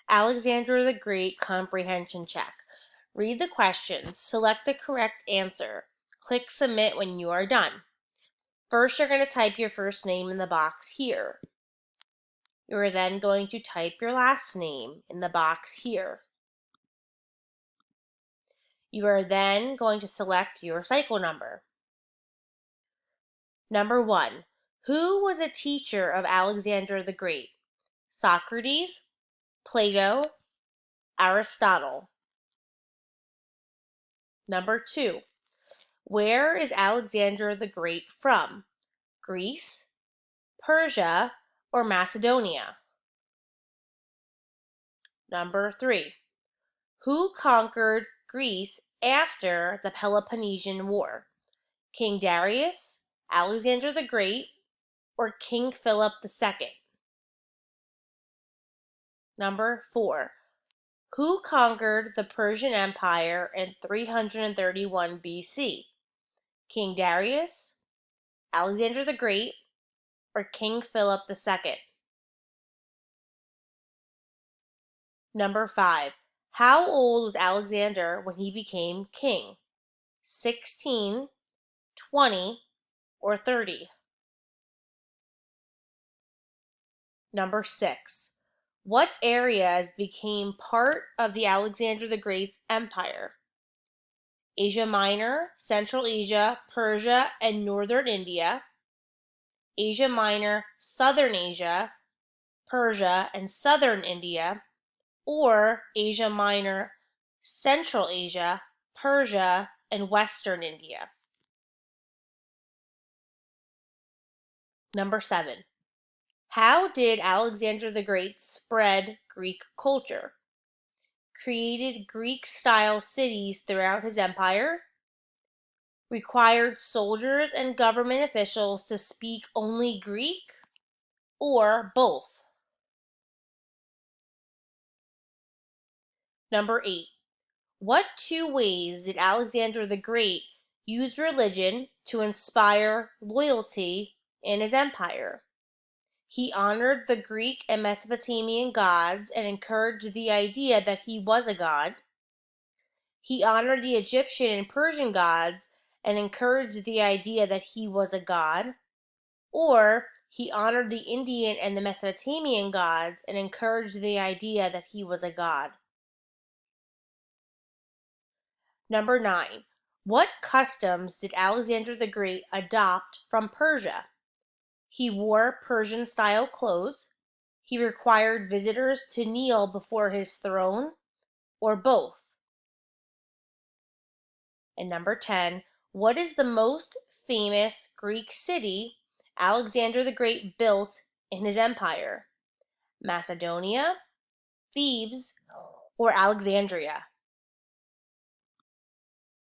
Alexander the Great Comprehension Check. Read the questions, select the correct answer. Click Submit when you are done. First, you're going to type your first name in the box here. You are then going to type your last name in the box here. You are then going to select your cycle number. Number 1. Who was a teacher of Alexander the Great? Socrates, Plato, Aristotle. Number 2. Where is Alexander the Great from? Greece, Persia, or Macedonia? Number 3. Who conquered Greece after the Peloponnesian War? King Darius, Alexander the Great, or King Philip II? Number 4. Who conquered the Persian Empire in 331 BC? King Darius, Alexander the Great, or King Philip II? Number 5. How old was Alexander when he became king? 16, 20, or 30? Number 6. What areas became part of the Alexander the Great's empire? Asia Minor, Central Asia, Persia, and Northern India. Asia Minor, Southern Asia, Persia, and Southern India. Or Asia Minor, Central Asia, Persia, and Western India. Number 7. How did Alexander the Great spread Greek culture? Created Greek-style cities throughout his empire? Required soldiers and government officials to speak only Greek? Or both? Number 8. What 2 ways did Alexander the Great use religion to inspire loyalty in his empire? He honored the Greek and Mesopotamian gods and encouraged the idea that he was a god. He honored the Egyptian and Persian gods and encouraged the idea that he was a god. Or he honored the Indian and the Mesopotamian gods and encouraged the idea that he was a god. Number 9. What customs did Alexander the Great adopt from Persia? He wore Persian-style clothes. He required visitors to kneel before his throne, or both? And number 10. What is the most famous Greek city Alexander the Great built in his empire? Macedonia, Thebes, or Alexandria?